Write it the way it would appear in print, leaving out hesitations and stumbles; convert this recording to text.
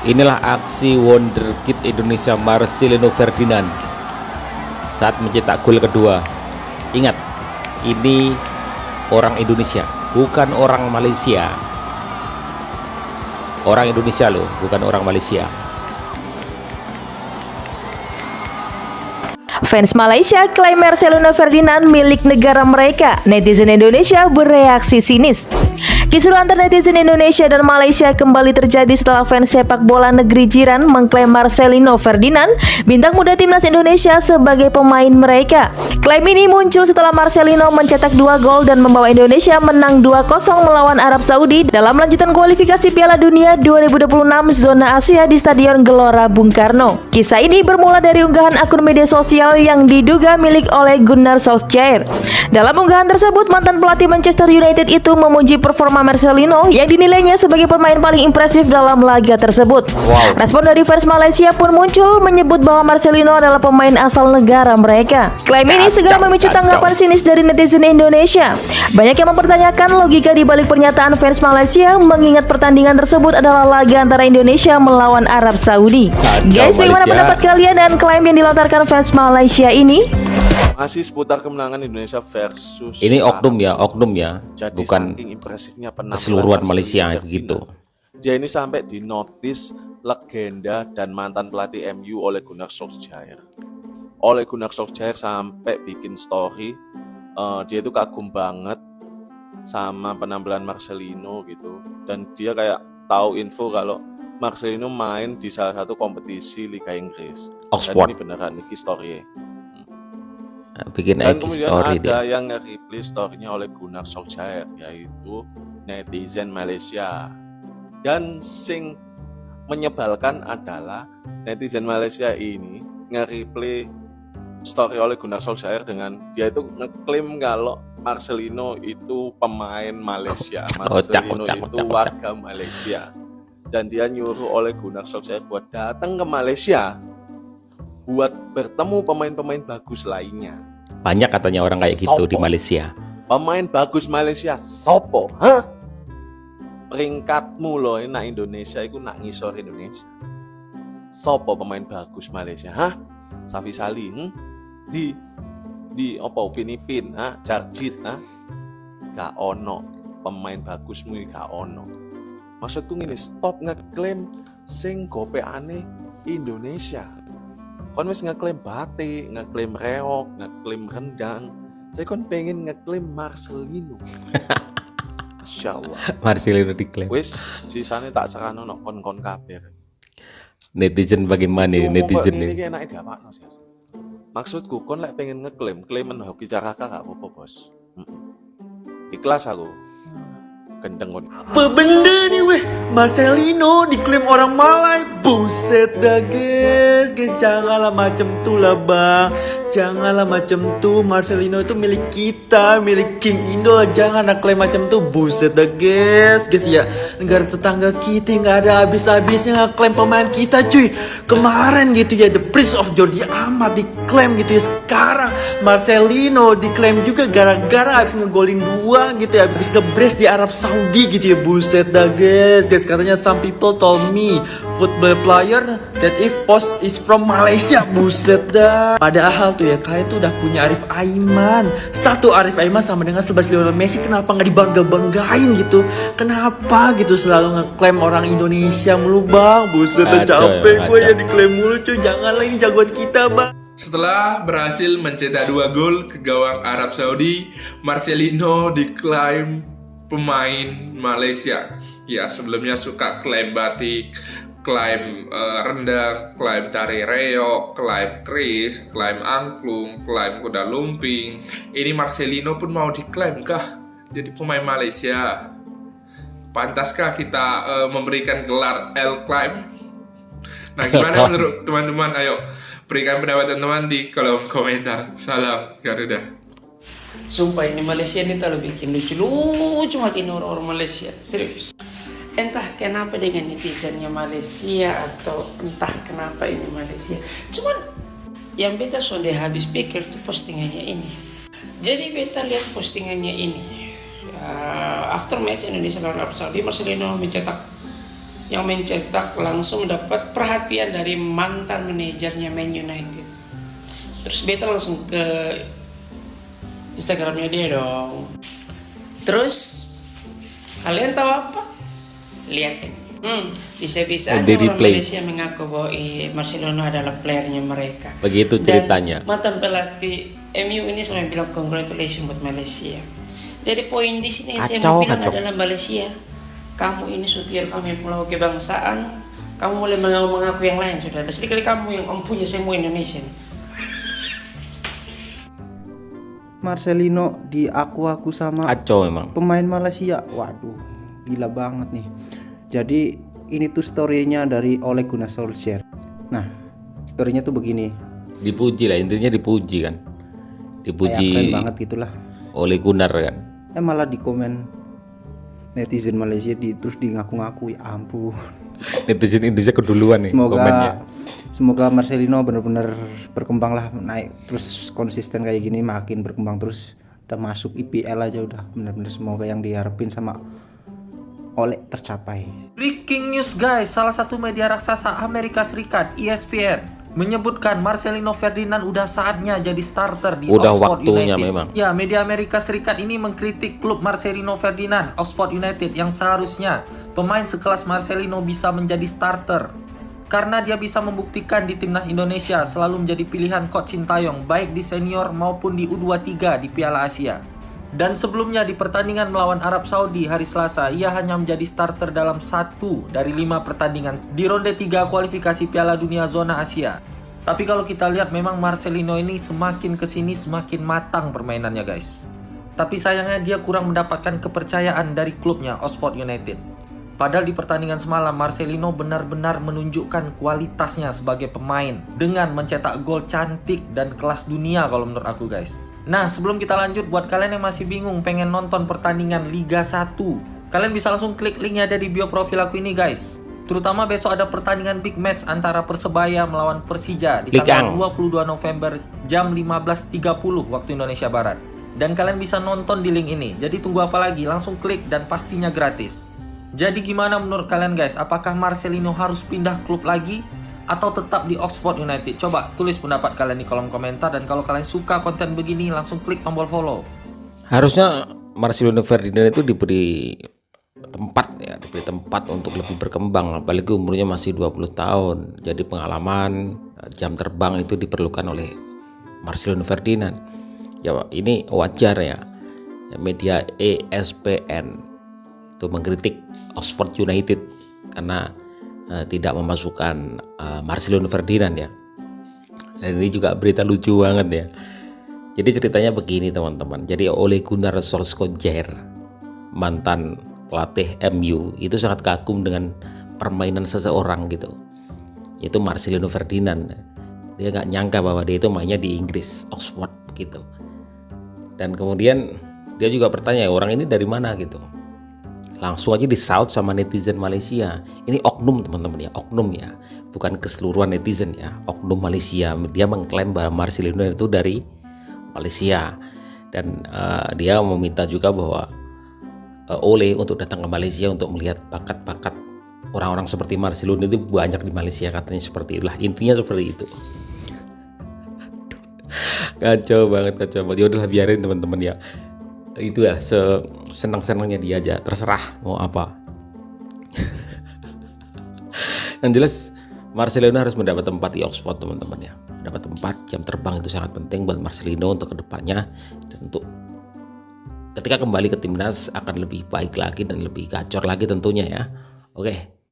Inilah aksi wonderkid Indonesia Marcelino Ferdinand saat mencetak gol kedua. Ingat, ini orang Indonesia, bukan orang Malaysia. Orang Indonesia loh, bukan orang Malaysia. Fans Malaysia klaim Marcelino Ferdinand milik negara mereka. Netizen Indonesia bereaksi sinis. Kisruh antar netizen Indonesia dan Malaysia kembali terjadi setelah fans sepak bola negeri jiran mengklaim Marcelino Ferdinand, bintang muda timnas Indonesia, sebagai pemain mereka. Klaim ini muncul setelah Marcelino mencetak 2 gol dan membawa Indonesia menang 2-0 melawan Arab Saudi dalam lanjutan kualifikasi Piala Dunia 2026 zona Asia di Stadion Gelora Bung Karno. Kisah ini bermula dari unggahan akun media sosial yang diduga milik Ole Gunnar Solskjaer. Dalam unggahan tersebut, mantan pelatih Manchester United itu memuji performa Marcelino yang dinilainya sebagai pemain paling impresif dalam laga tersebut. Respon dari fans Malaysia pun muncul menyebut bahwa Marcelino adalah pemain asal negara mereka. Klaim ini segera memicu tanggapan sinis dari netizen Indonesia. Banyak yang mempertanyakan logika di balik pernyataan fans Malaysia, mengingat pertandingan tersebut adalah laga antara Indonesia melawan Arab Saudi. Guys, bagaimana pendapat kalian dan klaim yang dilontarkan fans Malaysia ini? Masih seputar kemenangan Indonesia versus Ini oknum ya, Jadi bukan saking impresifnya penampilan keseluruhan Malaysia Ferdinand, gitu. dia ini sampai dinotis legenda dan mantan pelatih MU Ole Gunnar Solskjaer. Ole Gunnar Solskjaer sampai bikin story, dia itu kagum banget sama penampilan Marcelino gitu, dan dia kayak tahu info kalau Marcelino main di salah satu kompetisi Liga Inggris. Oxford. Dan ini beneran, ini story. Bikin Dan IG kemudian story ada dia. yang nge-reply story-nya oleh Gunnar Solskjaer, yaitu netizen Malaysia. Dan sing menyebalkan adalah netizen Malaysia ini nge-reply story oleh Gunnar Solskjaer dengan dia itu ngeklaim kalau Marcelino itu pemain Malaysia, Marcelino itu warga Malaysia. Dan dia nyuruh oleh Gunnar Solskjaer buat datang ke Malaysia buat bertemu pemain-pemain bagus lainnya. Banyak katanya orang kayak gitu di Malaysia. Pemain bagus Malaysia sopo? Hah? Peringkatmu loh, nak Indonesia itu nak ngisor Indonesia. Sopo pemain bagus Malaysia? Hah? Safi Salih? Di apa Upin Ipin? Hah? Jarjit? Hah? Gak ono. Pemain bagusmu gak ono. Maksudku ini, stop ngeklaim sing gopeane Indonesia. Kon wis ngeklaim batik, ngeklaim reok, ngeklaim rendang. Saya kon pengen ngeklaim Marcelino. Masya Allah. Marcelino diklaim. Wis sisane tak serano nok kon kabeh. Netizen bagaimana nih netizen ini? nih? Ini enake diapakno sih. Maksudku kon lek pengen ngeklaim, klaimen hoki caraka gak apa-apa, Bos. Ikhlas aku. Gendeng kon. Apa benda nih weh? Marcelino diklaim orang Malay. Buset dah guys. Janganlah macam tu lah bang. Janganlah macam tu. Marcelino itu milik kita, milik King Indo. Jangan nak klaim macam tu. Buset dah guys. Guys ya, negara tetangga kita nggak ada habis-habisnya ngeklaim pemain kita cuy. Kemarin gitu ya, The Prince of Jordi Amat diklaim gitu ya. Sekarang Marcelino diklaim juga gara-gara habis ngegolin 2 gitu ya. Habis nge-brace di Arab Saudi gitu ya. Buset dah guys. Guys katanya some people told me football player that if post is from Malaysia. Buset dah. Padahal tuh ya, kalian tuh udah punya Arif Aiman. Satu Arif Aiman sama dengan 11 Lionel Messi. Kenapa nggak dibangga-banggain gitu? Kenapa gitu selalu ngeklaim orang Indonesia mulu bang? Buset dah, capek gue ya diklaim mulu cuy. Janganlah, ini jagoan kita bang. Setelah berhasil mencetak 2 gol ke gawang Arab Saudi, Marcelino diklaim pemain Malaysia. Ya, sebelumnya suka klaim batik, klaim rendang, klaim tari reok, klaim keris, klaim angklung, klaim kuda lumping. Ini Marcelino pun mau diklaim kah jadi pemain Malaysia? Pantaskah kita memberikan gelar L-Claim? Nah, gimana menurut teman-teman? Ayo berikan pendapat teman-teman di kolom komentar. Salam Garuda. Sumpah ini Malaysia ini terlalu bikin lucu makin orang-orang Malaysia, serius. Entah kenapa dengan netizennya Malaysia atau entah kenapa ini Malaysia. Cuman yang beta sudah habis pikir tuh postingannya ini. Jadi beta lihat postingannya ini. After match Indonesia lawan Arab Saudi, Marcelino mencetak yang mencetak langsung dapat perhatian dari mantan manajernya Man United. Terus beta langsung ke Instagramnya dia dong. Terus kalian tahu apa? Lihat ini. Bisa-bisa aja Dari orang replay. Malaysia mengaku bahwa Marcelino adalah playernya mereka. Begitu ceritanya. Dan mantan pelatih MU ini sampai bilang congratulations buat Malaysia. Jadi poin di sini yang saya mau bilang adalah Malaysia, kamu ini sutir kami pulau kebangsaan, kamu mulai mengaku yang lain sudah. Sedikit kamu yang mempunyai semua Indonesia. Marcelino diaku-aku sama Kacau memang. pemain Malaysia. Waduh, gila banget nih. Jadi ini tuh story-nya dari Ole Gunnar Solskjaer. Nah, story-nya tuh begini. Dipuji lah, intinya dipuji kan. Kayak Dipuji keren banget gitulah. oleh Gunnar kan. Malah di komen netizen Malaysia terus di ngaku-ngaku, ya ampun. Netizen Indonesia keduluan nih komennya. Semoga Marcelino benar-benar berkembang lah, naik terus konsisten kayak gini, makin berkembang terus. Udah masuk IPL aja udah benar-benar, semoga yang diharapin sama Ole tercapai. Breaking news guys, salah satu media raksasa Amerika Serikat, ESPN, menyebutkan Marcelino Ferdinand udah saatnya jadi starter di Udah Oxford waktunya United. memang. Ya, media Amerika Serikat ini mengkritik klub Marcelino Ferdinand, Oxford United, yang seharusnya pemain sekelas Marcelino bisa menjadi starter. Karena dia bisa membuktikan di timnas Indonesia selalu menjadi pilihan Coach Sintayong, baik di senior maupun di U23 di Piala Asia. Dan sebelumnya di pertandingan melawan Arab Saudi hari Selasa, ia hanya menjadi starter dalam 1 dari 5 pertandingan di ronde 3 kualifikasi Piala Dunia Zona Asia. Tapi kalau kita lihat memang Marcelino ini semakin kesini semakin matang permainannya guys. Tapi sayangnya dia kurang mendapatkan kepercayaan dari klubnya Oxford United. Padahal di pertandingan semalam Marcelino benar-benar menunjukkan kualitasnya sebagai pemain dengan mencetak gol cantik dan kelas dunia kalau menurut aku guys. Nah, sebelum kita lanjut, buat kalian yang masih bingung pengen nonton pertandingan Liga 1, kalian bisa langsung klik linknya ada di bio profil aku ini guys. Terutama besok ada pertandingan big match antara Persebaya melawan Persija di tanggal 22 November jam 15.30 waktu Indonesia Barat. Dan kalian bisa nonton di link ini. Jadi tunggu apa lagi? Langsung klik dan pastinya gratis. Jadi gimana menurut kalian guys? Apakah Marcelino harus pindah klub lagi atau tetap di Oxford United? Coba tulis pendapat kalian di kolom komentar, dan kalau kalian suka konten begini langsung klik tombol follow. Harusnya Marcelino Ferdinand itu diberi tempat untuk lebih berkembang, apalagi umurnya masih 20 tahun. Jadi pengalaman, jam terbang itu diperlukan oleh Marcelino Ferdinand. Ya ini wajar ya. Media ESPN itu mengkritik Oxford United karena tidak memasukkan Marcelino Ferdinand ya. Dan ini juga berita lucu banget ya. Jadi ceritanya begini teman-teman. Jadi Ole Gunnar Solskjaer, mantan pelatih MU, itu sangat kagum dengan permainan seseorang gitu. Itu Marcelino Ferdinand. Dia nggak nyangka bahwa dia itu mainnya di Inggris, Oxford gitu. Dan kemudian dia juga bertanya, orang ini dari mana gitu. Langsung aja disaut sama netizen Malaysia. Ini oknum teman-teman ya, oknum ya, bukan keseluruhan netizen ya, oknum Malaysia. Dia mengklaim bahwa Marcelino itu dari Malaysia, dan dia meminta juga bahwa Ole untuk datang ke Malaysia untuk melihat bakat-bakat orang-orang seperti Marcelino itu banyak di Malaysia, katanya seperti itulah, intinya seperti itu. Kacau banget. Ya udahlah, biarin teman-teman ya. Itu ya, senang-senangnya dia aja, terserah mau apa. Yang jelas Marcelino harus mendapat tempat di Oxford teman-teman ya. Dapat tempat, jam terbang itu sangat penting buat Marcelino untuk kedepannya, dan untuk ketika kembali ke timnas akan lebih baik lagi dan lebih gacor lagi tentunya ya. Oke,